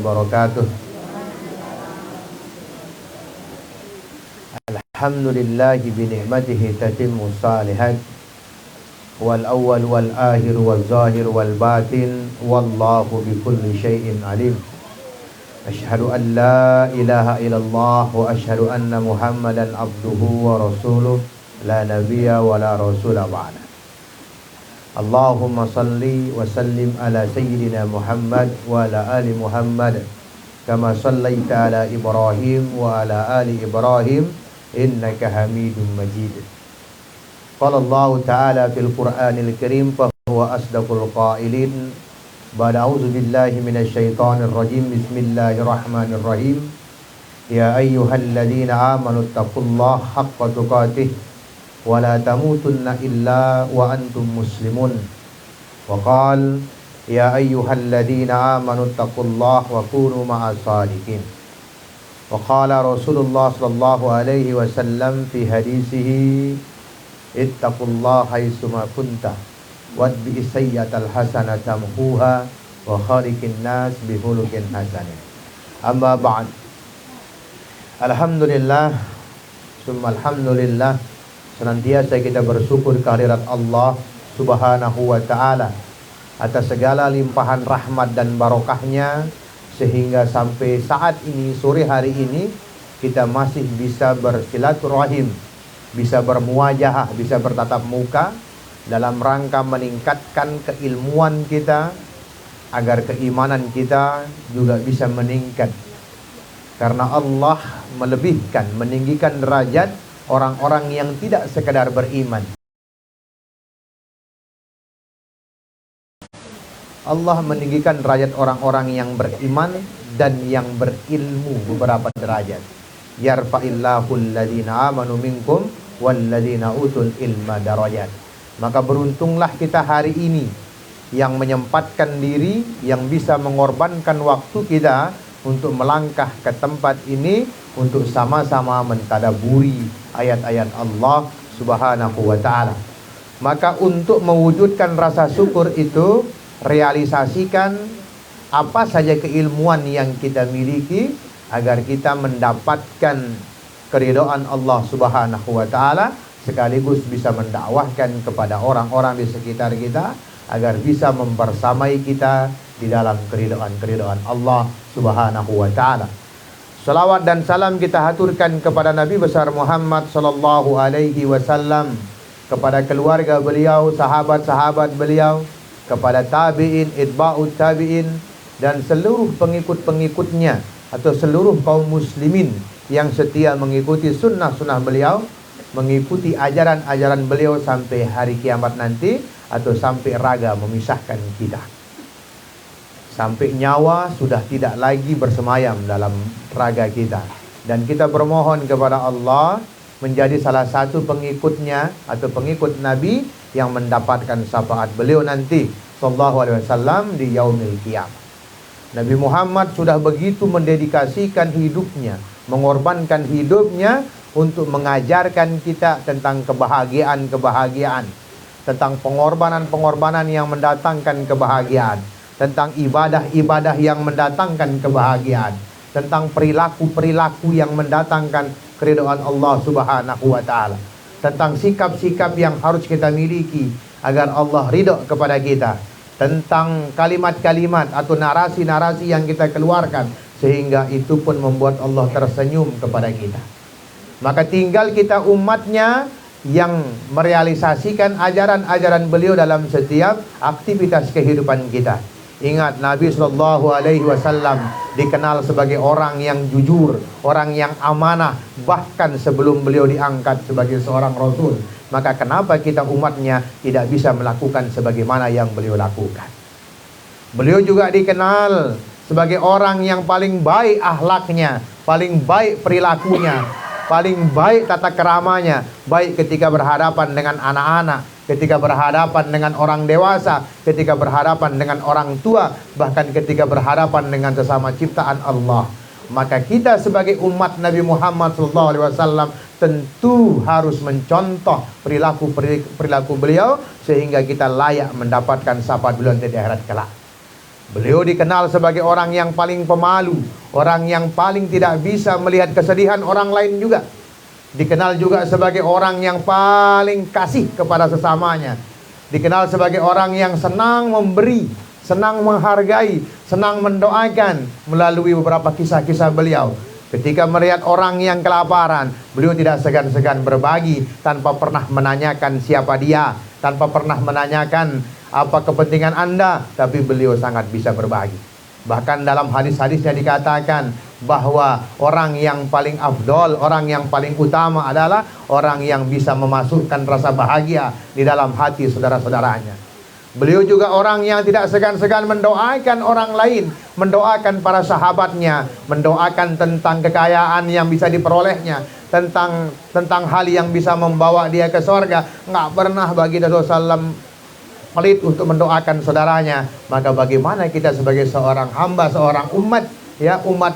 wabarakatuh. Alhamdulillahi bini'matihi tatimmu salihat. Wal awwal wal akhir wal zahir wal batin. Wallahu bikulli syai'in alim. Asyhadu an la ilaha illallah wa asyhadu anna Muhammadan abduhu wa rasuluh. La nabiyya wa la rasula ba'da. Allahumma salli wa sallim ala sayyidina Muhammad wa ala ali Muhammad kama sallaita ala Ibrahim wa ala ali Ibrahim innaka Hamidum Majid. Qala Allah Ta'ala fil Qur'anil Karim fa huwa asdaqul qailin. Ba'da a'udzu billahi minasy syaithanir rajim. Bismillahirrahmanirrahim. Ya ayyuhalladzina amanu taqullaha haqqa tuqatih wa la tamutunna illa wa antum muslimun. Wa qala ya ayyuhalladzina amanu taqullaha wa kunu ma'as sadiqin. Wa qala Rasulullah sallallahu alaihi wasallam fi hadisihi ittaqullaha haitsuma kunta wadbi sayyatal hasanata tamhuha wa khaliqin nas bi khuluqin hasanin. Amma ba'd. Alhamdulillah summa alhamdulillah, senantiasa kita bersyukur kehadirat Allah Subhanahu wa taala atas segala limpahan rahmat dan barokahnya, sehingga sampai saat ini, sore hari ini, kita masih bisa bersilaturahim, bisa bermuajahah, bisa bertatap muka dalam rangka meningkatkan keilmuan kita agar keimanan kita juga bisa meningkat. Karena Allah melebihkan, meninggikan derajat orang-orang yang tidak sekedar beriman. Allah meninggikan derajat orang-orang yang beriman dan yang berilmu beberapa derajat. Yarfa'illahu alladhina amanu minkum walladzina utul ilma darajat. Maka beruntunglah kita hari ini yang menyempatkan diri, yang bisa mengorbankan waktu kita untuk melangkah ke tempat ini untuk sama-sama mentadaburi ayat-ayat Allah Subhanahu wa taala. Maka untuk mewujudkan rasa syukur itu, realisasikan apa saja keilmuan yang kita miliki agar kita mendapatkan keridhaan Allah Subhanahu wa taala, sekaligus bisa mendakwahkan kepada orang-orang di sekitar kita agar bisa membersamai kita di dalam keridhaan Allah Subhanahu wa taala. Salawat dan salam kita haturkan kepada Nabi besar Muhammad sallallahu alaihi wasallam, kepada keluarga beliau, sahabat-sahabat beliau, kepada tabi'in, itba'ut tabi'in, dan seluruh pengikut-pengikutnya atau seluruh kaum muslimin yang setia mengikuti sunnah-sunnah beliau, mengikuti ajaran-ajaran beliau sampai hari kiamat nanti, atau sampai raga memisahkan kita, sampai nyawa sudah tidak lagi bersemayam dalam raga kita. Dan kita bermohon kepada Allah menjadi salah satu pengikutnya atau pengikut Nabi yang mendapatkan syafaat beliau nanti sallallahu alaihi wasallam di yaumil qiyamah. Nabi Muhammad sudah begitu mendedikasikan hidupnya, mengorbankan hidupnya untuk mengajarkan kita tentang kebahagiaan-kebahagiaan, tentang pengorbanan-pengorbanan yang mendatangkan kebahagiaan, tentang ibadah-ibadah yang mendatangkan kebahagiaan, tentang perilaku-perilaku yang mendatangkan keridhaan Allah Subhanahu wa taala, tentang sikap-sikap yang harus kita miliki agar Allah ridha kepada kita, tentang kalimat-kalimat atau narasi-narasi yang kita keluarkan sehingga itu pun membuat Allah tersenyum kepada kita. Maka tinggal kita umatnya yang merealisasikan ajaran-ajaran beliau dalam setiap aktivitas kehidupan kita. Ingat, Nabi Shallallahu Alaihi Wasallam dikenal sebagai orang yang jujur, orang yang amanah, bahkan sebelum beliau diangkat sebagai seorang Rasul. Maka kenapa kita umatnya tidak bisa melakukan sebagaimana yang beliau lakukan? Beliau juga dikenal sebagai orang yang paling baik akhlaknya, paling baik perilakunya, paling baik tata keramanya, baik ketika berhadapan dengan anak-anak, ketika berhadapan dengan orang dewasa, ketika berhadapan dengan orang tua, bahkan ketika berhadapan dengan sesama ciptaan Allah. Maka kita sebagai umat Nabi Muhammad SAW tentu harus mencontoh perilaku beliau sehingga kita layak mendapatkan syafaat beliau di akhirat kelak. Beliau dikenal sebagai orang yang paling pemalu, orang yang paling tidak bisa melihat kesedihan orang lain juga. Dikenal juga sebagai orang yang paling kasih kepada sesamanya. Dikenal sebagai orang yang senang memberi, senang menghargai, senang mendoakan melalui beberapa kisah-kisah beliau. Ketika melihat orang yang kelaparan, beliau tidak segan-segan berbagi tanpa pernah menanyakan siapa dia, tanpa pernah menanyakan apa kepentingan Anda, tapi beliau sangat bisa berbagi. Bahkan dalam hadis-hadisnya dikatakan bahwa orang yang paling afdol, orang yang paling utama adalah orang yang bisa memasukkan rasa bahagia di dalam hati saudara-saudaranya. Beliau juga orang yang tidak segan-segan mendoakan orang lain, mendoakan para sahabatnya, mendoakan tentang kekayaan yang bisa diperolehnya, tentang hal yang bisa membawa dia ke surga. Nggak pernah bagi Rasulullah SAW pelit untuk mendoakan saudaranya. Maka bagaimana kita sebagai seorang hamba, seorang umat, ya, umat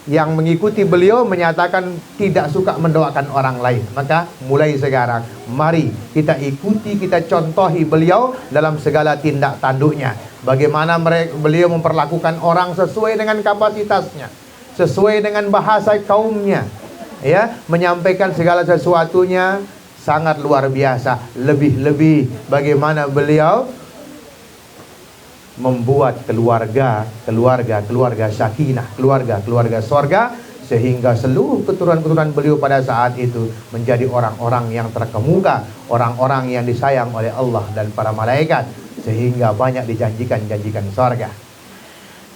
yang mengikuti beliau menyatakan tidak suka mendoakan orang lain. Maka mulai sekarang mari kita ikuti, kita contohi beliau dalam segala tindak tanduknya. Bagaimana beliau memperlakukan orang sesuai dengan kapasitasnya, sesuai dengan bahasa kaumnya, ya, menyampaikan segala sesuatunya sangat luar biasa. Lebih-lebih bagaimana beliau membuat keluarga sakinah, keluarga sorga, sehingga seluruh keturunan-keturunan beliau pada saat itu menjadi orang-orang yang terkemuka, orang-orang yang disayang oleh Allah dan para malaikat, sehingga banyak dijanjikan sorga.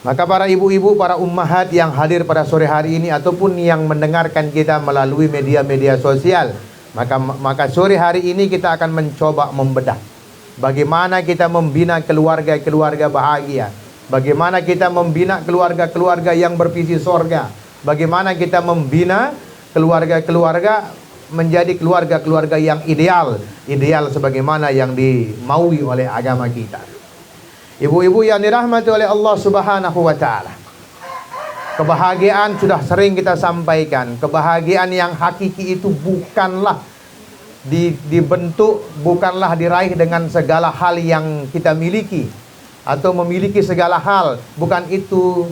Maka para ibu-ibu, para ummahat yang hadir pada sore hari ini ataupun yang mendengarkan kita melalui media-media sosial, maka sore hari ini kita akan mencoba membedah bagaimana kita membina keluarga-keluarga bahagia, bagaimana kita membina keluarga-keluarga yang bervisi sorga, bagaimana kita membina keluarga-keluarga menjadi keluarga-keluarga yang ideal sebagaimana yang dimaui oleh agama kita. Ibu-ibu yang dirahmati oleh Allah Subhanahu wa Ta'ala, kebahagiaan sudah sering kita sampaikan. Kebahagiaan yang hakiki itu bukanlah dibentuk, bukanlah diraih dengan segala hal yang kita miliki atau memiliki segala hal. Bukan itu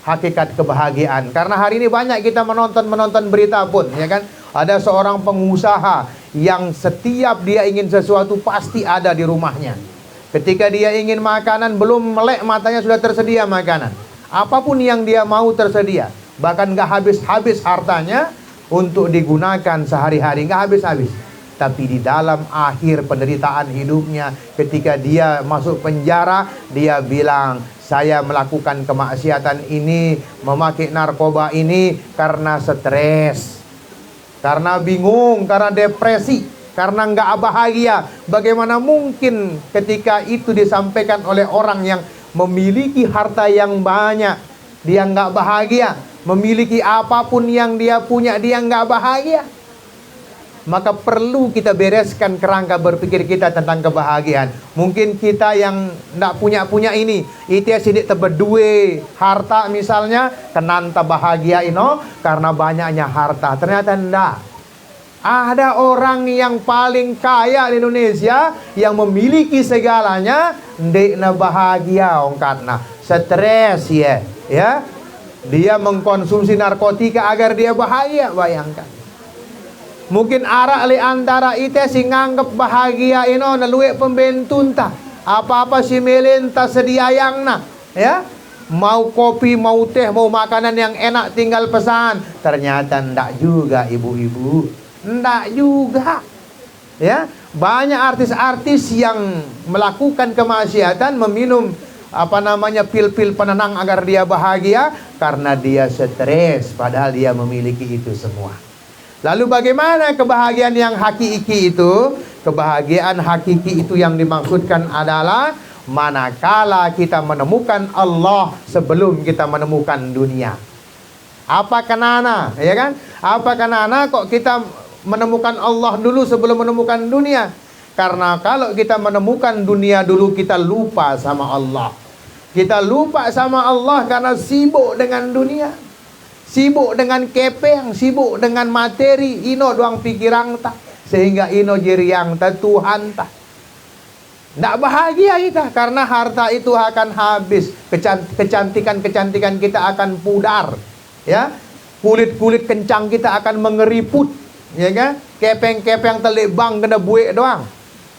hakikat kebahagiaan. Karena hari ini banyak kita menonton berita pun, ya kan? Ada seorang pengusaha yang setiap dia ingin sesuatu pasti ada di rumahnya. Ketika dia ingin makanan, belum melek matanya sudah tersedia makanan. Apapun yang dia mau tersedia. Bahkan gak habis-habis hartanya untuk digunakan sehari-hari, gak habis-habis. Tapi di dalam akhir penderitaan hidupnya, ketika dia masuk penjara, dia bilang, saya melakukan kemaksiatan ini, memakai narkoba ini karena stres, karena bingung, karena depresi, karena nggak bahagia. Bagaimana mungkin ketika itu disampaikan oleh orang yang memiliki harta yang banyak, dia nggak bahagia. Memiliki apapun yang dia punya, dia nggak bahagia. Maka perlu kita bereskan kerangka berpikir kita tentang kebahagiaan. Mungkin kita yang nggak punya ini, itu sidik tebedue harta misalnya, kenanta bahagia ino karena banyaknya harta. Ternyata enggak. Ada orang yang paling kaya di Indonesia yang memiliki segalanya, ndekna bahagia karena stres ya. Dia mengkonsumsi narkotika agar dia bahagia, bayangkan. Mungkin arak li antara ite si nganggep bahagia ino naluwe pembentunta. Apa-apa si melenta sedia yang na, ya. Mau kopi, mau teh, mau makanan yang enak tinggal pesan. Ternyata ndak juga ibu-ibu. Ndak juga. Ya, banyak artis-artis yang melakukan kemaksiatan, meminum pil-pil penenang agar dia bahagia karena dia stres, padahal dia memiliki itu semua. Lalu bagaimana kebahagiaan yang hakiki itu? Kebahagiaan hakiki itu yang dimaksudkan adalah manakala kita menemukan Allah sebelum kita menemukan dunia. Apa kenana, ya kan? Apa kenana kok kita menemukan Allah dulu sebelum menemukan dunia? Karena kalau kita menemukan dunia dulu, kita lupa sama Allah. Kita lupa sama Allah karena sibuk dengan dunia, sibuk dengan kepeng, sibuk dengan materi. Ino doang pikiran tak, sehingga ino jeriang tak Tuhan tak. Tidak bahagia kita karena harta itu akan habis. Kecantikan-kecantikan kita akan pudar. Ya, kulit-kulit kencang kita akan mengeriput. Ya kan? Kepeng-kepeng telebang kena buik doang.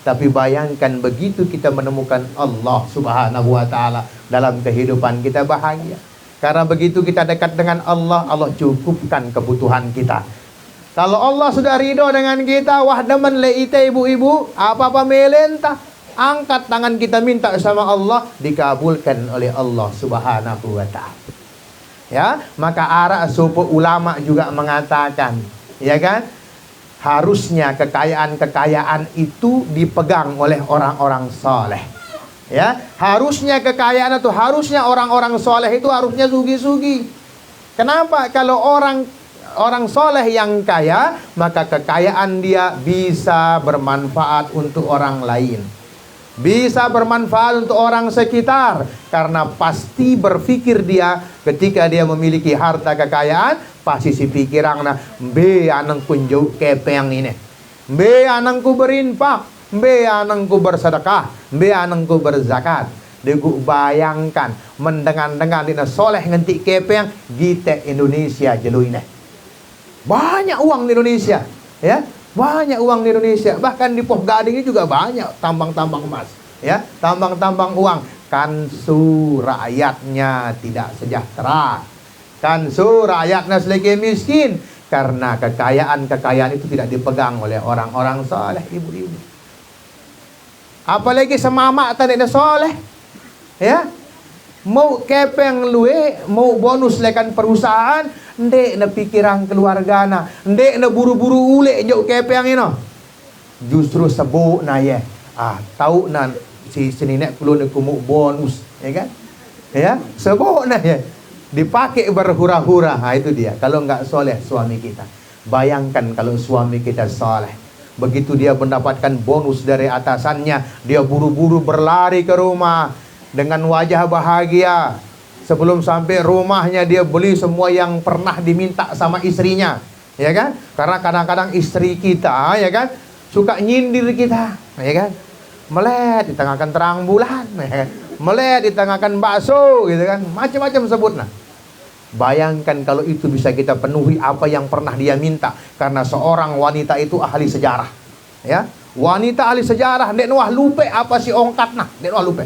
Tapi bayangkan begitu kita menemukan Allah Subhanahu wa taala dalam kehidupan kita bahagia. Karena begitu kita dekat dengan Allah, Allah cukupkan kebutuhan kita. Kalau Allah sudah ridho dengan kita, wah demen le ite ibu-ibu, apa-apa melentah. Angkat tangan kita minta sama Allah, dikabulkan oleh Allah Subhanahu wa ta'ala. Ya, maka arah suku ulama juga mengatakan, ya kan? Harusnya kekayaan-kekayaan itu dipegang oleh orang-orang soleh. Ya, harusnya kekayaan itu, harusnya orang-orang soleh itu harusnya sugi-sugi. Kenapa? Kalau orang soleh yang kaya, maka kekayaan dia bisa bermanfaat untuk orang lain. Bisa bermanfaat untuk orang sekitar. Karena pasti berpikir dia ketika dia memiliki harta kekayaan, pasti si pikiran na, be anangku jauh kepeng ini. Be anangku berinfak, be anangku bersedekah, be anangku berzakat. Degu bayangkan mendengar-dengar dina soleh nganti kepeng gite Indonesia jelu ini. Banyak uang di Indonesia, ya. Banyak uang di Indonesia, bahkan di Poh Gading ini juga banyak tambang-tambang emas, ya, tambang-tambang uang. Kansu rakyatnya tidak sejahtera, kansu rakyatnya selagi miskin, karena kekayaan itu tidak dipegang oleh orang-orang soleh, ibu-ibu. Apalagi semama tadi soleh, ya, mau kepeng luwe, mau bonus lekan perusahaan, ndek na pikiran keluarga na, ndek na buru-buru ule jauh kepeng ino. Justru sebut na ye, tahu na si nenek perlu nak mau bonus, ya kan? Ya, sebut na ye, dipakai berhura-hura. Itu dia. Kalau enggak soleh suami kita, bayangkan kalau suami kita soleh, begitu dia mendapatkan bonus dari atasannya, dia buru-buru berlari ke rumah dengan wajah bahagia. Sebelum sampai rumahnya dia beli semua yang pernah diminta sama istrinya, ya kan? Karena kadang-kadang istri kita, ya kan, suka nyindir kita, ya kan? Melet di tengah terang bulan, ya kan? Melet di tengah bakso, gitu kan? Macam-macam sebutnya. Bayangkan kalau itu bisa kita penuhi apa yang pernah dia minta, karena seorang wanita itu ahli sejarah, ya. Wanita ahli sejarah, dek wah lupa apa si ongkatna, dek wah lupa.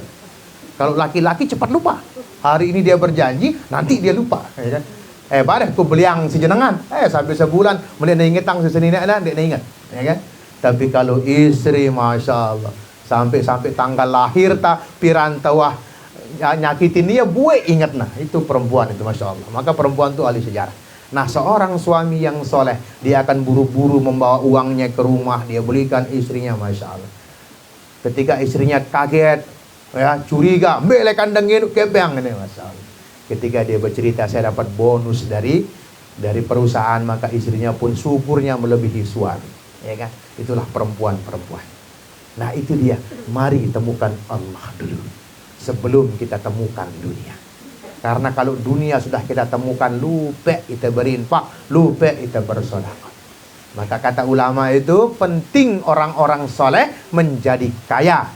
Kalau laki-laki cepat lupa. Hari ini dia berjanji, nanti dia lupa. Ya kan? Bareh ku beliang sejenengan. Sampai sebulan, mulai ingetang sesenina dia ingat. Ya kan? Tapi kalau istri, masya Allah, sampai tanggal lahir ta pirantawah nyakitin dia, buat ingat nah. Itu perempuan itu, masya Allah. Maka perempuan itu ahli sejarah. Nah, seorang suami yang soleh, dia akan buru-buru membawa uangnya ke rumah, dia belikan istrinya, masya Allah. Ketika istrinya kaget, ya, curiga, bele kandang hidup kebang ini, masya Allah. Ketika dia bercerita, saya dapat bonus dari perusahaan, maka istrinya pun syukurnya melebihi suami, ya kan? Itulah perempuan-perempuan. Nah, itu dia. Mari temukan Allah dulu sebelum kita temukan dunia. Karena kalau dunia sudah kita temukan, lupa kita berinfak, lupa kita bersedekah. Maka kata ulama itu penting orang-orang soleh menjadi kaya.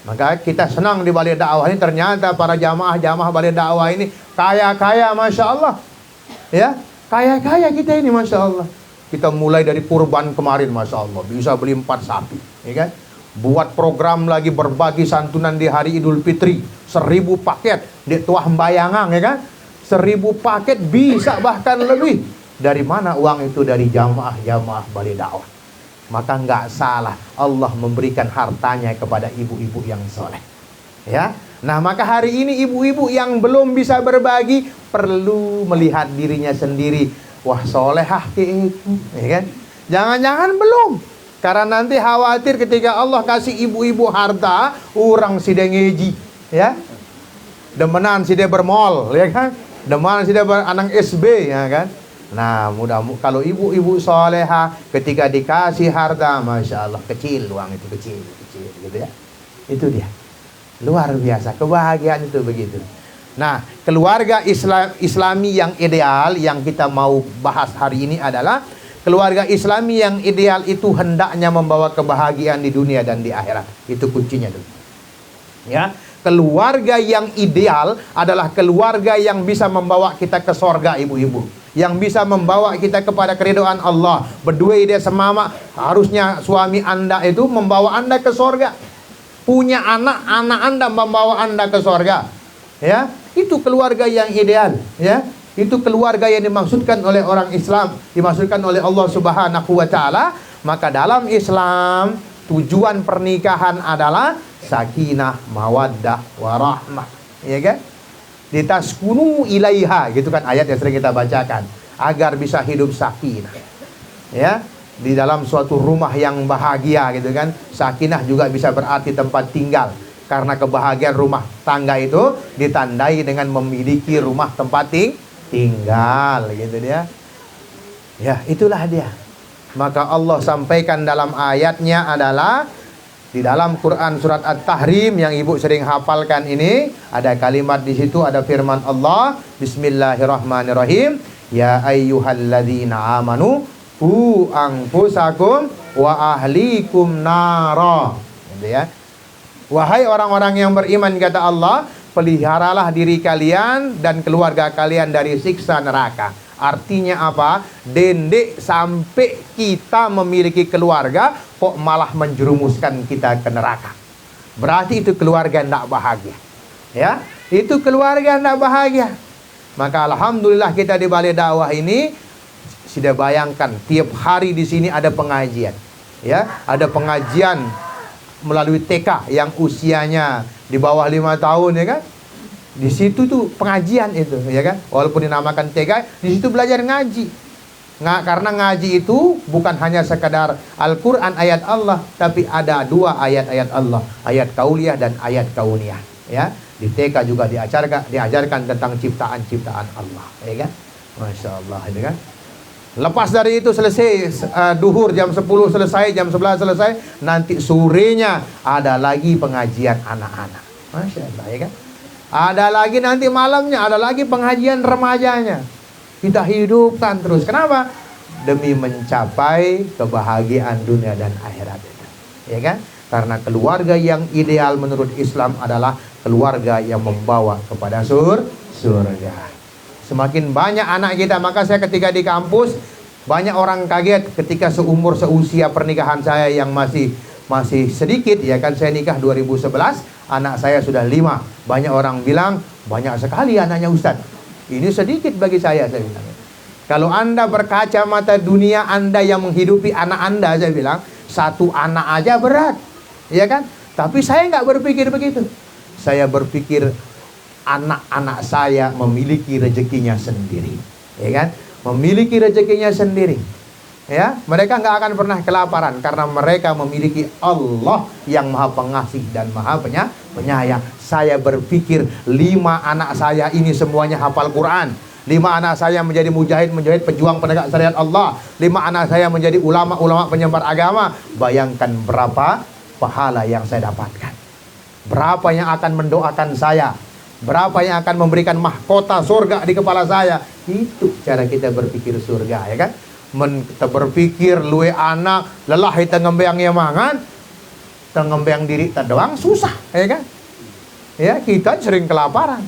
Maka kita senang di balai dakwah ini, ternyata para jamaah balai dakwah ini kaya-kaya, masya Allah. Ya, kaya-kaya kita ini, masya Allah. Kita mulai dari kurban kemarin, masya Allah, bisa beli 4 sapi, ya kan? Buat program lagi berbagi santunan di hari Idul Fitri, 1000 paket di tuah bayangan, ya kan? 1000 paket bisa bahkan lebih. Dari mana uang itu? Dari jamaah balai dakwah. Maka nggak salah Allah memberikan hartanya kepada ibu-ibu yang soleh, ya. Nah, maka hari ini ibu-ibu yang belum bisa berbagi perlu melihat dirinya sendiri. Wah, solehah itu, ya kan? Jangan-jangan belum, karena nanti khawatir ketika Allah kasih ibu-ibu harta, orang sidang ngeji, ya, demenan sidang bermol, ya kan? Demenan sidang beranang SB, ya kan? Nah, kalau ibu-ibu soleha ketika dikasih harta, masya Allah, kecil uang itu, kecil gitu ya. Itu dia, luar biasa kebahagiaan itu begitu. Nah, keluarga Islami yang ideal yang kita mau bahas hari ini adalah keluarga Islami yang ideal itu hendaknya membawa kebahagiaan di dunia dan di akhirat. Itu kuncinya dulu. Ya, keluarga yang ideal adalah keluarga yang bisa membawa kita ke sorga, ibu-ibu. Yang bisa membawa kita kepada keridhaan Allah. Berdua ide semama, harusnya suami Anda itu membawa Anda ke sorga. Punya anak, anak Anda membawa Anda ke sorga. Ya, itu keluarga yang ideal. Ya, itu keluarga yang dimaksudkan oleh orang Islam, dimaksudkan oleh Allah Subhanahu wa Ta'ala. Maka dalam Islam, tujuan pernikahan adalah sakinah, mawaddah, warahmah, ya kan? Ditaskunu ilaiha, gitu kan ayat yang sering kita bacakan, agar bisa hidup sakinah. Ya, di dalam suatu rumah yang bahagia, gitu kan? Sakinah juga bisa berarti tempat tinggal. Karena kebahagiaan rumah tangga itu ditandai dengan memiliki rumah tempat tinggal, gitu dia. Ya, itulah dia. Maka Allah sampaikan dalam ayatnya adalah di dalam Quran surat At-Tahrim yang ibu sering hafalkan ini, ada kalimat di situ, ada firman Allah, Bismillahirrahmanirrahim, ya ayyuhalladzina amanu qu anfusakum wa ahlikum nara. Gitu ya. Wahai orang-orang yang beriman, kata Allah, peliharalah diri kalian dan keluarga kalian dari siksa neraka. Artinya apa? Dendek sampai kita memiliki keluarga kok malah menjerumuskan kita ke neraka. Berarti itu keluarga tidak bahagia. Ya, itu keluarga tidak bahagia. Maka alhamdulillah kita di Balai Dakwah ini sudah bayangkan tiap hari di sini ada pengajian. Ya, ada pengajian melalui TK yang usianya di bawah 5 tahun, ya kan? Di situ tuh pengajian itu, ya kan? Walaupun dinamakan TK, di situ belajar ngaji. Karena ngaji itu bukan hanya sekadar Al-Quran ayat Allah, tapi ada 2 ayat-ayat Allah, ayat kauliyah dan ayat kauniyah. Ya, di TK juga diajarkan tentang ciptaan-ciptaan Allah, ya kan? Masya Allah, ya kan? Lepas dari itu selesai duhur jam 10 selesai, jam 11 selesai, nanti sorenya ada lagi pengajian anak-anak. Masya Allah, ya kan? Ada lagi nanti malamnya, ada lagi pengajian remajanya. Kita hidupkan terus. Kenapa? Demi mencapai kebahagiaan dunia dan akhirat. Ya kan? Karena keluarga yang ideal menurut Islam adalah keluarga yang membawa kepada surga. Semakin banyak anak kita, maka saya ketika di kampus, banyak orang kaget ketika seusia pernikahan saya yang masih sedikit, ya kan, saya nikah 2011, anak saya sudah 5. Banyak orang bilang, banyak sekali anaknya Ustadz. Ini sedikit bagi saya bilang. Kalau Anda berkaca mata dunia Anda yang menghidupi anak Anda, saya bilang, 1 anak aja berat, ya kan? Tapi saya nggak berpikir begitu. Saya berpikir anak-anak saya memiliki rezekinya sendiri, ya kan? Memiliki rezekinya sendiri. Ya, mereka nggak akan pernah kelaparan karena mereka memiliki Allah yang Maha Pengasih dan Maha Penyayang. Saya berpikir 5 anak saya ini semuanya hafal Quran. 5 anak saya menjadi mujahid pejuang penegak syariat Allah. 5 anak saya menjadi ulama penyebar agama. Bayangkan berapa pahala yang saya dapatkan. Berapa yang akan mendoakan saya. Berapa yang akan memberikan mahkota surga di kepala saya. Itu cara kita berpikir surga, ya kan? Kita berpikir luwe anak lelah kita ngembang yang mangan, ngembang diri kita doang susah, ya kan? Ya, kita sering kelaparan.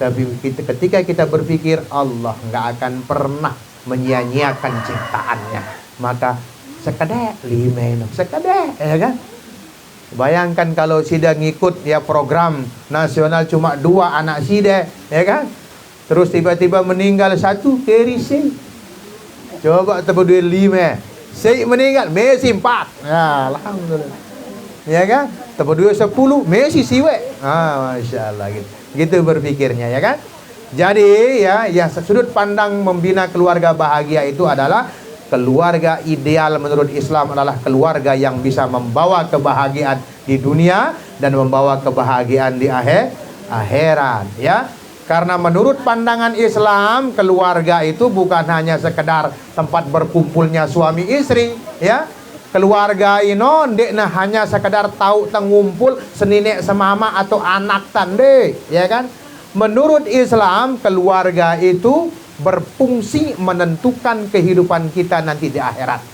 Tapi ketika kita berpikir Allah nggak akan pernah menyia-nyiakan ciptaannya, maka sekedek limen, sekedek, ya kan? Bayangkan kalau Sida ngikut ya program nasional cuma 2 anak Sida, ya kan? Terus tiba-tiba meninggal 1, kerising. Coba tebedui 5, Syekh meninggal, Messi 4. Ya, alhamdulillah. Ya kan? Tebedui 10, Messi siwe. Masya Allah gitu. Gitu berpikirnya, ya kan? Jadi ya sudut pandang membina keluarga bahagia itu adalah keluarga ideal menurut Islam adalah keluarga yang bisa membawa kebahagiaan di dunia dan membawa kebahagiaan di akhirat, ya. Karena menurut pandangan Islam, keluarga itu bukan hanya sekedar tempat berkumpulnya suami istri, ya. Keluarga ino ndekna hanya sekedar tahu tengumpul senine semama atau anak tande, ya kan? Menurut Islam, keluarga itu berfungsi menentukan kehidupan kita nanti di akhirat.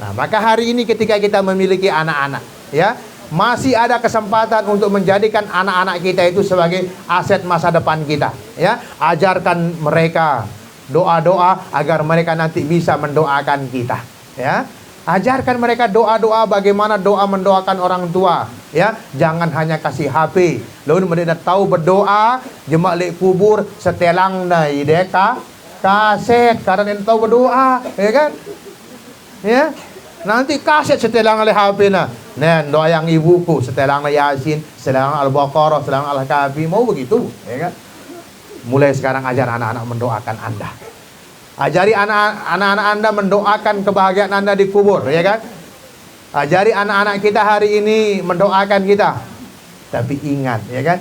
Nah, maka hari ini ketika kita memiliki anak-anak, ya, masih ada kesempatan untuk menjadikan anak-anak kita itu sebagai aset masa depan kita, ya. Ajarkan mereka doa-doa agar mereka nanti bisa mendoakan kita, ya. Ajarkan mereka doa-doa, bagaimana doa mendoakan orang tua, ya. Jangan hanya kasih HP. Lalu mereka tahu berdoa, jemaah lek kubur setelang nai deka kaset karena dia tahu berdoa, ya kan? Ya. Nanti kaset setelang oleh HP nah. Nen doa yang ibuku setelang Yasin, setelang Al-Baqarah, setelang Al-Kahfi, mau begitu, ya kan? Mulai sekarang ajar anak-anak mendoakan Anda. Ajari anak-anak Anda mendoakan kebahagiaan Anda di kubur, ya kan? Ajari anak-anak kita hari ini mendoakan kita. Tapi ingat, ya kan?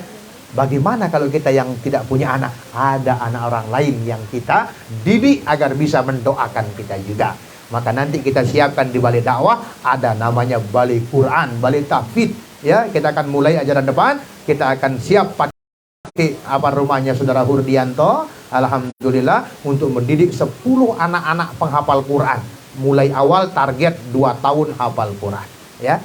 Bagaimana kalau kita yang tidak punya anak? Ada anak orang lain yang kita didik agar bisa mendoakan kita juga. Maka nanti kita siapkan di balai dakwah, ada namanya balai Quran, balai tahfidz, ya. Kita akan mulai ajaran depan, kita akan siap pada rumahnya Saudara Hurdianto, alhamdulillah, untuk mendidik 10 anak-anak penghafal Quran. Mulai awal target 2 tahun hafal Quran, ya.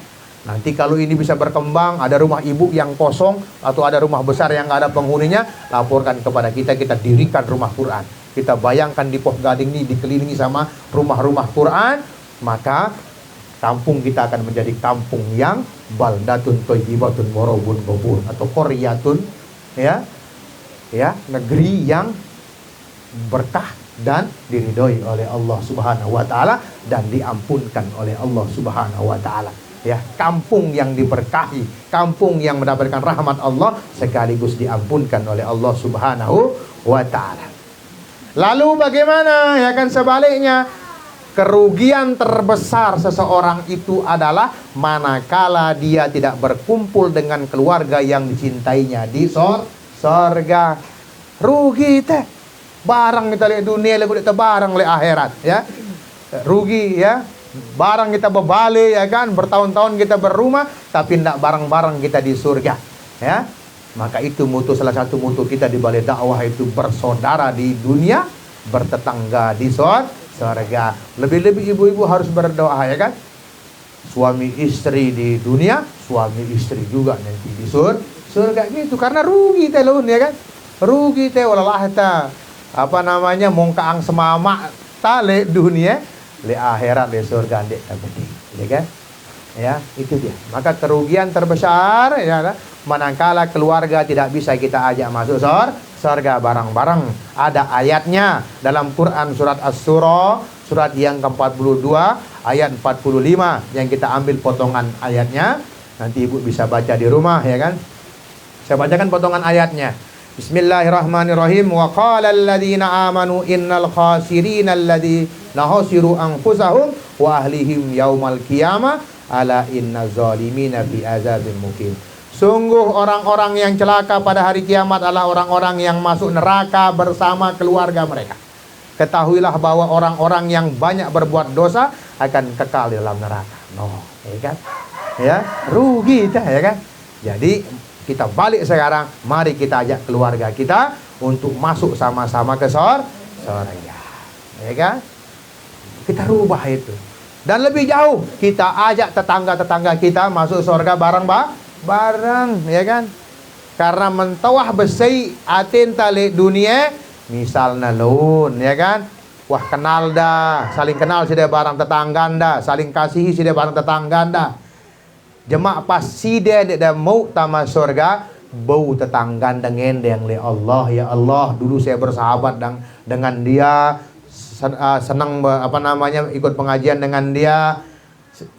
Nanti kalau ini bisa berkembang, ada rumah ibu yang kosong atau ada rumah besar yang nggak ada penghuninya, laporkan kepada kita, kita dirikan rumah Quran. Kita bayangkan di Poh Gading ini dikelilingi sama rumah-rumah Quran, maka kampung kita akan menjadi kampung yang baldatun thayyibatun warabun ghafur, atau qaryatun, ya, negeri yang berkah dan diridhoi oleh Allah Subhanahu wa taala dan diampunkan oleh Allah Subhanahu wa taala. Ya, kampung yang diberkahi, kampung yang mendapatkan rahmat Allah sekaligus diampunkan oleh Allah Subhanahu wa taala. Lalu bagaimana, ya kan, sebaliknya? Kerugian terbesar seseorang itu adalah manakala dia tidak berkumpul dengan keluarga yang dicintainya di sorga. Rugi teh. Barang kita lihat dunia, kita barang lihat akhirat, ya. Rugi, ya. Barang kita berbalik, ya kan, bertahun-tahun kita berumah tapi tidak barang-barang kita di surga, ya. Maka itu mutu, salah satu mutu kita di balai dakwah itu bersaudara di dunia, bertetangga di surga. Lebih-lebih ibu-ibu harus berdoa, ya kan. Suami istri di dunia, suami istri juga nanti di surga gitu. Karena rugi teh lun, ya kan. Rugi teh walah ta apa namanya mongkaang semama tale dunia, le akhirat le surga ndek tabedi, ya kan? Ya, itu dia. Maka kerugian terbesar, ya kan, manakala keluarga tidak bisa kita ajak masuk surga bareng-bareng. Ada ayatnya dalam Quran surat Asy-Syura, surat yang ke-42 ayat 45 yang kita ambil potongan ayatnya. Nanti ibu bisa baca di rumah, ya kan? Saya bacakan potongan ayatnya. Bismillahirrahmanirrahim. Wa qala alladziina aamanu innal khasirina alladziina khasiru anfusahum wa ahlihim yaumal qiyamah ala inna zalimina fi azabin muqim. Sungguh orang-orang yang celaka pada hari kiamat adalah orang-orang yang masuk neraka bersama keluarga mereka. Ketahuilah bahwa orang-orang yang banyak berbuat dosa akan kekal di dalam neraka. Ya kan? Ya, rugi kita, ya kan? Jadi kita balik sekarang, mari kita ajak keluarga kita untuk masuk sama-sama ke surga. Ya kan? Kita rubah itu. Dan lebih jauh, kita ajak tetangga-tetangga kita masuk surga bareng, ya kan? Karena mentawah besi atin tali dunia, misalnya lun, ya kan? Wah, kenal dah, saling kenal sudah barang tetangga dah, saling kasihi sudah barang tetangga dah. Jemaah pasti dia mau tama surga, bau tetangga dengan le Allah, ya Allah, dulu saya bersahabat dengan dia, senang ikut pengajian dengan dia,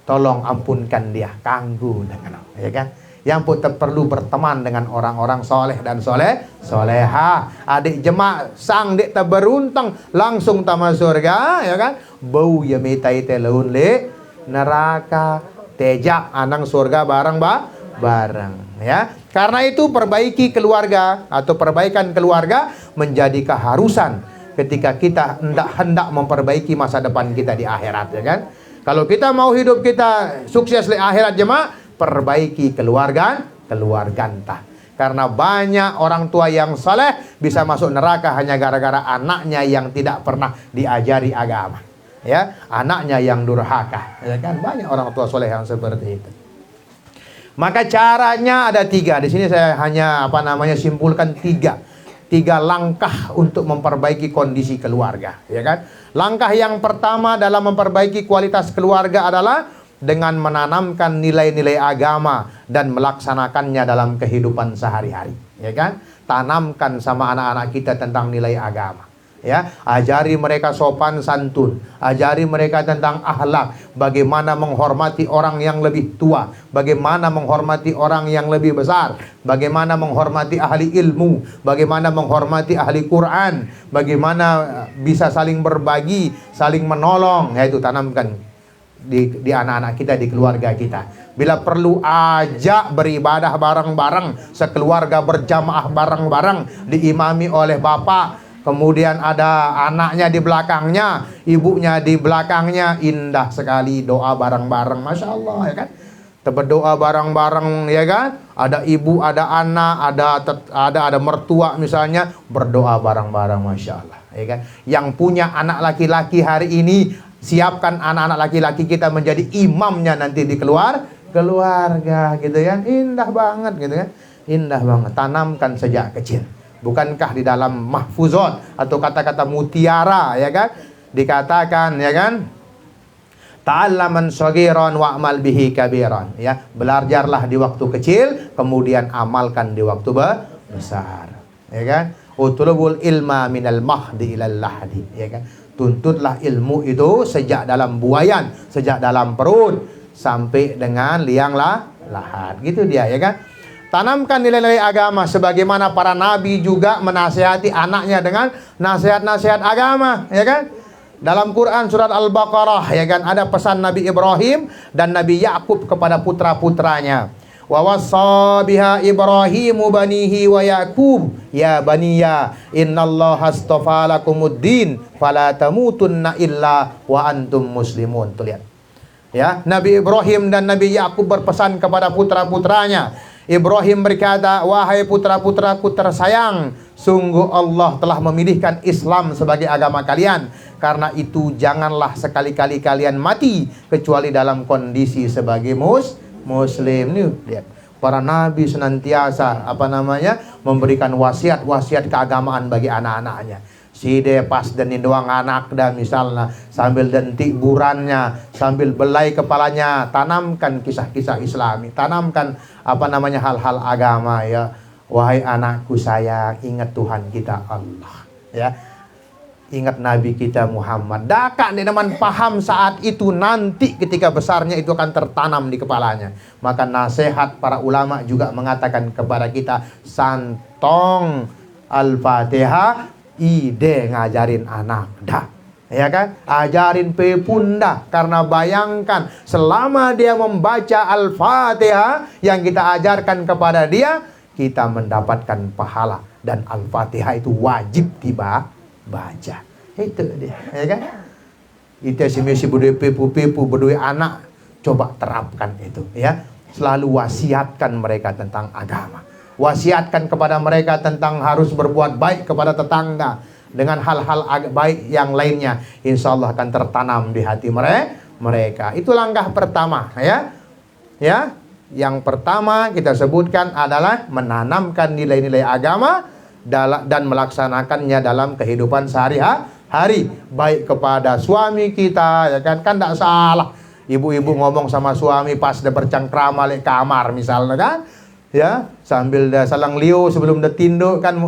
tolong ampunkan dia, kanggu dengan, ya kan? Yang pun perlu berteman dengan orang-orang soleh dan soleha. Adik jemaah sang dek beruntung langsung tama surga, ya kan? Bau ya metai telun le neraka, tejak anang surga bareng, ya. Karena itu perbaiki keluarga atau perbaikan keluarga menjadi keharusan ketika kita hendak memperbaiki masa depan kita di akhirat, ya kan? Kalau kita mau hidup kita sukses di akhirat jemaah, perbaiki keluarga entah. Karena banyak orang tua yang saleh bisa masuk neraka hanya gara-gara anaknya yang tidak pernah diajari agama, ya, anaknya yang durhaka, ya kan? Banyak orang tua saleh yang seperti itu. Maka caranya ada 3. Di sini saya hanya simpulkan 3 langkah untuk memperbaiki kondisi keluarga, ya kan? Langkah yang pertama dalam memperbaiki kualitas keluarga adalah dengan menanamkan nilai-nilai agama dan melaksanakannya dalam kehidupan sehari-hari, ya kan? Tanamkan sama anak-anak kita tentang nilai agama. Ya, ajari mereka sopan santun, ajari mereka tentang akhlak, bagaimana menghormati orang yang lebih tua, bagaimana menghormati orang yang lebih besar, bagaimana menghormati ahli ilmu, bagaimana menghormati ahli Quran, bagaimana bisa saling berbagi, saling menolong. Ya, itu tanamkan di anak-anak kita, di keluarga kita. Bila perlu ajak beribadah bareng-bareng, sekeluarga berjamaah bareng-bareng, diimami oleh bapak. Kemudian ada anaknya di belakangnya, ibunya di belakangnya, indah sekali doa bareng-bareng, masya Allah, ya kan? Berdoa bareng-bareng, ya kan? Ada ibu, ada anak, ada mertua misalnya, berdoa bareng-bareng, masya Allah, ya kan? Yang punya anak laki-laki hari ini, siapkan anak-anak laki-laki kita menjadi imamnya nanti di keluarga, gitu ya? Indah banget, gitu kan? Indah banget, tanamkan sejak kecil. Bukankah di dalam mahfuzat atau kata-kata mutiara, ya kan, dikatakan, ya kan, ta'allaman saghiran wa'mal bihi kabiran, ya, belajarlah di waktu kecil, kemudian amalkan di waktu besar, ya kan. Utlubul ilma minal mahdi ilal lahdi, ya kan. Tuntutlah ilmu itu sejak dalam buayan, sejak dalam perut sampai dengan liang lahat, gitu dia, ya kan. Tanamkan nilai-nilai agama sebagaimana para nabi juga menasihati anaknya dengan nasihat-nasihat agama, ya kan? Dalam Quran surat Al-Baqarah, ya kan, ada pesan Nabi Ibrahim dan Nabi Yakub kepada putra-putranya. Wa wassa biha Ibrahimu banihi wa Yakub ya baniya innallaha astafa lakumuddin fala tamutunna illa wa antum muslimun. Tuh lihat. Ya, Nabi Ibrahim dan Nabi Yakub berpesan kepada putra-putranya. Ibrahim berkata, wahai putra-putraku tersayang, sungguh Allah telah memilihkan Islam sebagai agama kalian. Karena itu janganlah sekali-kali kalian mati kecuali dalam kondisi sebagai muslim. Nih, lihat. Para nabi senantiasa memberikan wasiat-wasiat keagamaan bagi anak-anaknya. Side pas dan doang anak dah misalnya, sambil dentik burannya, sambil belai kepalanya, tanamkan kisah-kisah Islami, tanamkan hal-hal agama, ya. Wahai anakku sayang, ingat Tuhan kita Allah, ya. Ingat Nabi kita Muhammad. Dakak nih teman paham saat itu, nanti ketika besarnya itu akan tertanam di kepalanya. Maka nasihat para ulama juga mengatakan kepada kita, santong Al-Fatihah, ide ngajarin anak dah, ya kan, ajarin pepunda. Karena bayangkan selama dia membaca Al-Fatihah yang kita ajarkan kepada dia, kita mendapatkan pahala. Dan Al-Fatihah itu wajib dibaca. Itu dia, ya kan. Itu si berdua pepu berdua anak, coba terapkan itu, ya. Selalu wasiatkan mereka tentang agama. Wasiatkan kepada mereka tentang harus berbuat baik kepada tetangga. Dengan hal-hal baik yang lainnya, insya Allah akan tertanam di hati mereka. Itu langkah pertama, ya. Ya, yang pertama kita sebutkan adalah menanamkan nilai-nilai agama dan melaksanakannya dalam kehidupan sehari-hari. Baik kepada suami kita, ya kan tidak salah. Ibu-ibu ngomong sama suami pas dia bercengkrama di kamar misalnya, kan. Ya, sambil dah salang liu sebelum dah tinduk kan,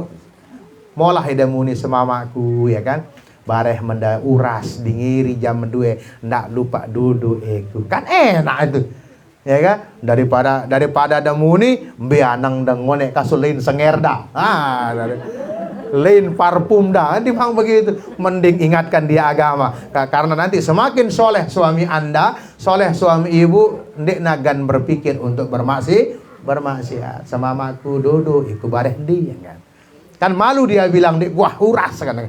molah ida muni semamaku, ya kan. Bareh menda uras dingiri jam 2, ndak lupa duduk eku. Kan enak itu. Ya kan? Daripada dah muni beanang dah ngonek kasulin senger dah. Lain parfum dah. Nanti bang begitu. Mending ingatkan dia agama. Karena nanti semakin soleh suami Anda, soleh suami ibu, ndik nagan berpikir untuk bermaksiat. Sama mamaku duduk ikut bareh dia, kan malu dia bilang di gua uras, kan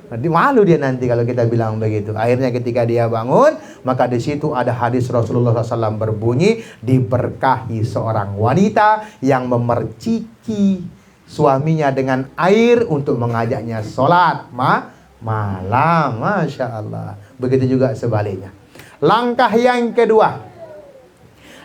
nanti malu dia nanti kalau kita bilang begitu. Akhirnya ketika dia bangun, maka di situ ada hadis Rasulullah SAW berbunyi, diberkahi seorang wanita yang memerciki suaminya dengan air untuk mengajaknya sholat malam. Masya Allah. Begitu juga sebaliknya. Langkah yang kedua,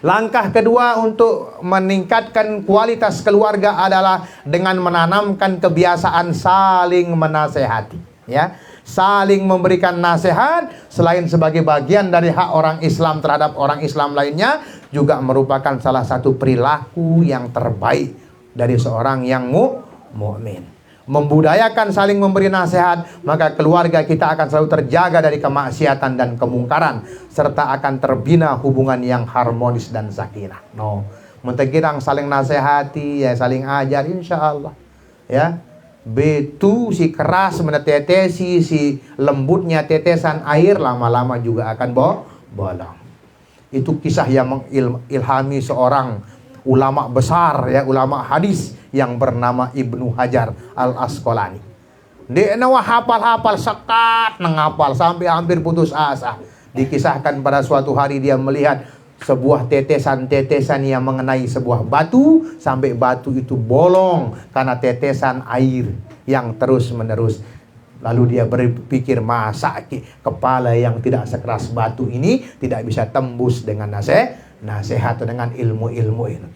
Langkah kedua untuk meningkatkan kualitas keluarga adalah dengan menanamkan kebiasaan saling menasehati, ya. Saling memberikan nasihat selain sebagai bagian dari hak orang Islam terhadap orang Islam lainnya, juga merupakan salah satu perilaku yang terbaik dari seorang yang mukmin. Membudayakan saling memberi nasihat, maka keluarga kita akan selalu terjaga dari kemaksiatan dan kemungkaran, serta akan terbina hubungan yang harmonis dan sakinah. No, mentegirang saling nasihati, ya saling ajar, insya Allah, ya. Betu si keras menetetesi si lembutnya tetesan air, lama-lama juga akan bolong. Itu kisah yang mengilhami seorang ulama besar, ya, ulama hadis yang bernama Ibnu Hajar Al-Asqalani. Dia nawah hafal-hafal sekat ngapal sampai hampir putus asa. Dikisahkan pada suatu hari dia melihat sebuah tetesan-tetesan yang mengenai sebuah batu, sampai batu itu bolong karena tetesan air yang terus-menerus. Lalu dia berpikir, masa kepala yang tidak sekeras batu ini tidak bisa tembus dengan nasihat atau dengan ilmu-ilmu ini.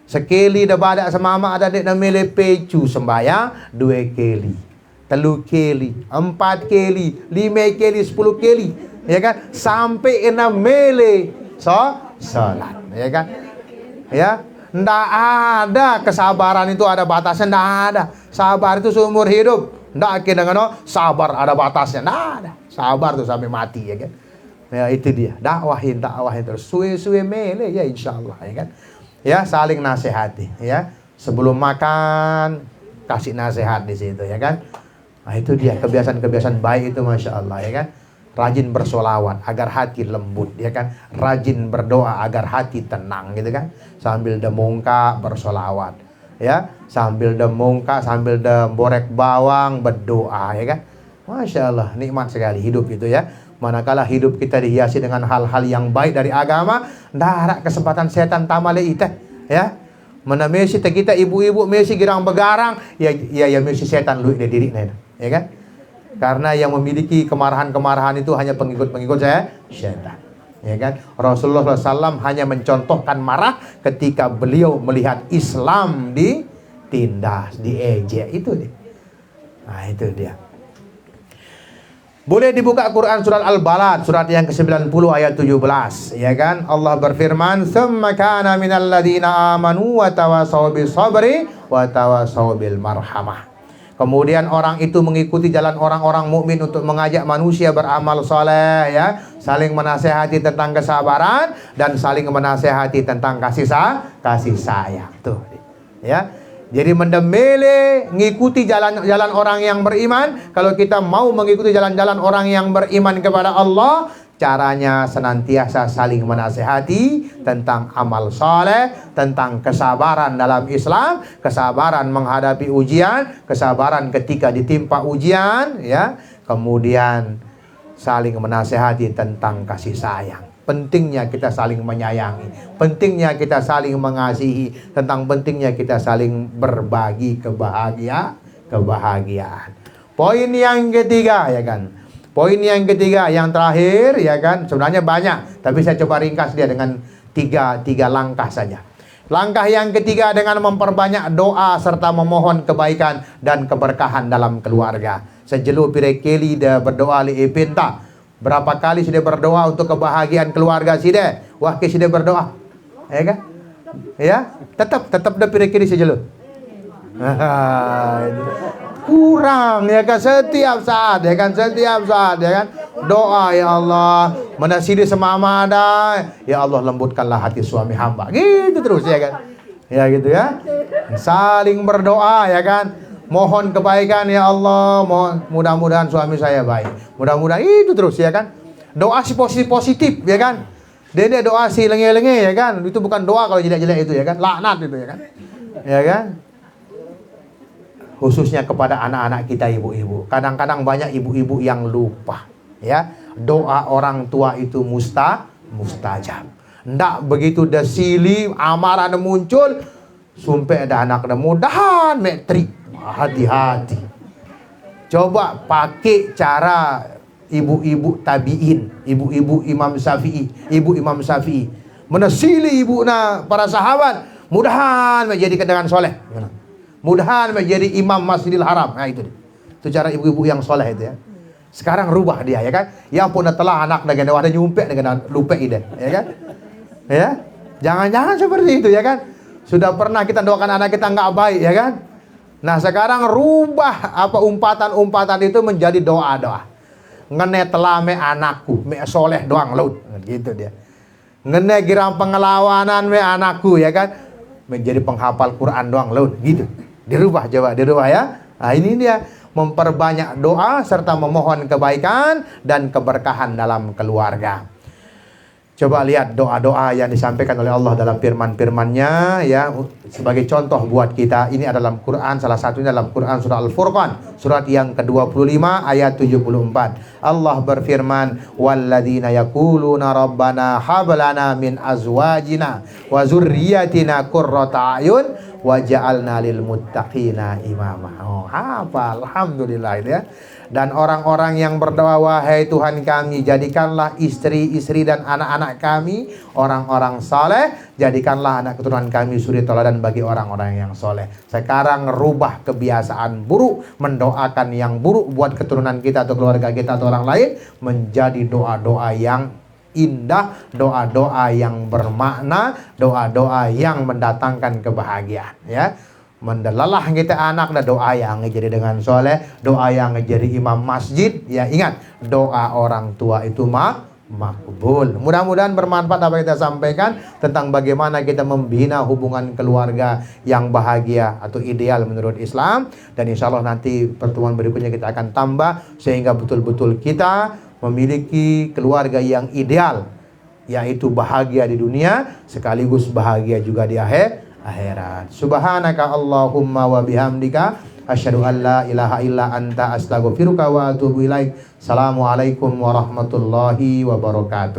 Sekali dah badak semama ada dek namile pecu sembayang 2 kali, 3 kali, 4 kali, 5 kali, 10 kali, ya kan, sampai 6 mele salat, ya kan, ya. Ndak ada kesabaran itu ada batasnya, ndak ada. Sabar itu seumur hidup. Ndak kira dengan sabar ada batasnya, ndak ada. Sabar tuh sampai mati, ya kan. Ya itu dia, dakwahin terus suwe-suwe mele, ya insyaallah, ya kan. Ya, saling nasihati, ya. Sebelum makan kasih nasihat di situ, ya kan. Nah, itu dia kebiasaan-kebiasaan baik itu, masya Allah, ya kan. Rajin bersolawat agar hati lembut, ya kan. Rajin berdoa agar hati tenang, gitu kan. Sambil demongka bersolawat, ya. Sambil demongka, sambil borek bawang berdoa, ya kan. Masya Allah, nikmat sekali hidup itu, ya. Manakala hidup kita dihiasi dengan hal-hal yang baik dari agama, ndak kesempatan setan tamale ite, ya. Mana mesi kita ibu-ibu mesi girang begarang, ya mesi setan lu ide diri nah, ya kan? Karena yang memiliki kemarahan-kemarahan itu hanya pengikut-pengikut setan, ya kan? Rasulullah SAW hanya mencontohkan marah ketika beliau melihat Islam ditindas, diejek, itu dia. Nah, itu dia. Boleh dibuka Quran surat Al-Balad, surat yang ke-90 ayat 17, ya kan? Allah berfirman, "Tsumma kana minal ladzina amanu wa tawasaw bis sabri wa tawasaw bil marhamah." Kemudian orang itu mengikuti jalan orang-orang mukmin untuk mengajak manusia beramal soleh, ya, saling menasehati tentang kesabaran dan saling menasehati tentang kasih sayang. Tuh, ya. Jadi mendemele ngikuti jalan-jalan orang yang beriman. Kalau kita mau mengikuti jalan-jalan orang yang beriman kepada Allah, caranya senantiasa saling menasehati tentang amal soleh, tentang kesabaran dalam Islam, kesabaran menghadapi ujian, kesabaran ketika ditimpa ujian, ya. Kemudian saling menasehati tentang kasih sayang. Pentingnya kita saling menyayangi, pentingnya kita saling mengasihi, tentang pentingnya kita saling berbagi kebahagiaan. Poin yang ketiga, ya kan. Poin yang ketiga, yang terakhir, ya kan. Sebenarnya banyak, tapi saya coba ringkas dia dengan tiga langkah saja. Langkah yang ketiga dengan memperbanyak doa serta memohon kebaikan dan keberkahan dalam keluarga. Sejelu pirekeli dah berdoa li ipinta. Berapa kali sudah berdoa untuk kebahagiaan keluarga sudah? Wah, ke sudah berdoa, ya kan? Ya, tetap dah pirekeli sejelu. Kurang, ya kan, setiap saat, ya kan, ya kan, doa, ya Allah, menasihati semama ada, ya Allah lembutkanlah hati suami hamba, gitu terus, ya kan, ya gitu, ya, saling berdoa, ya kan, mohon kebaikan, ya Allah, mudah-mudahan suami saya baik, mudah-mudahan, itu terus, ya kan, doa si positif, ya kan, dia doa si lenge-lenge, ya kan, itu bukan doa kalau jelek-jelek itu, ya kan, laknat itu, ya kan, ya kan. Khususnya kepada anak-anak kita, ibu-ibu. Kadang-kadang banyak ibu-ibu yang lupa, ya. Doa orang tua itu mustajab. Ndak begitu desili amarah muncul, sumpah ada anak mudahan metrik. Hati-hati. Coba pakai cara ibu-ibu tabi'in, ibu Imam Syafi'i. menasili ibuna para sahabat, mudahan menjadi kendaraan soleh, mudahan menjadi imam Masjidil Haram. Nah itu cara ibu-ibu yang soleh itu ya. Sekarang rubah dia ya kan. Yang pun telah anak dengan ada nyumpek dengan lupa ide ya kan. Ya, jangan-jangan seperti itu ya kan. Sudah pernah kita doakan anak kita nggak baik ya kan. Nah sekarang rubah apa umpatan-umpatan itu menjadi doa-doa. Ngene telah me anakku, me soleh doang laut gitu dia. Ngene girang pengelawanan me anakku ya kan. Menjadi penghafal Quran doang laut gitu. Dirubah coba, dirubah ya. Nah ini dia, memperbanyak doa serta memohon kebaikan dan keberkahan dalam keluarga. Coba lihat doa-doa yang disampaikan oleh Allah dalam firman-firman-Nya ya, sebagai contoh buat kita. Ini adalah Quran, salah satunya dalam Quran surah Al-Furqan, surat yang ke-25 ayat 74. Allah berfirman, "Walladzina yaquluna rabbana hab lana min azwajina wa dzurriyyatina qurrata a'yun waj'alna lil muttaqina imama." Oh, hafal, alhamdulillah itu ya. Dan orang-orang yang berdoa, wahai Tuhan kami, jadikanlah istri-istri dan anak-anak kami orang-orang saleh, jadikanlah anak keturunan kami suri teladan bagi orang-orang yang soleh. Sekarang rubah kebiasaan buruk, mendoakan yang buruk buat keturunan kita atau keluarga kita atau orang lain, menjadi doa-doa yang indah, doa-doa yang bermakna, doa-doa yang mendatangkan kebahagiaan ya. Mendelalah kita anak dan doa yang jadi dengan soleh, doa yang jadi imam masjid ya. Ingat, doa orang tua itu makbul. Mudah-mudahan bermanfaat apa yang kita sampaikan tentang bagaimana kita membina hubungan keluarga yang bahagia atau ideal menurut Islam. Dan insya Allah nanti pertemuan berikutnya kita akan tambah sehingga betul-betul kita memiliki keluarga yang ideal, yaitu bahagia di dunia sekaligus bahagia juga di akhirat. Subhanaka Allahumma wa bihamdika asyhadu an la ilaha illa anta astaghfiruka wa atubu ilaik. Assalamualaikum warahmatullahi wabarakatuh.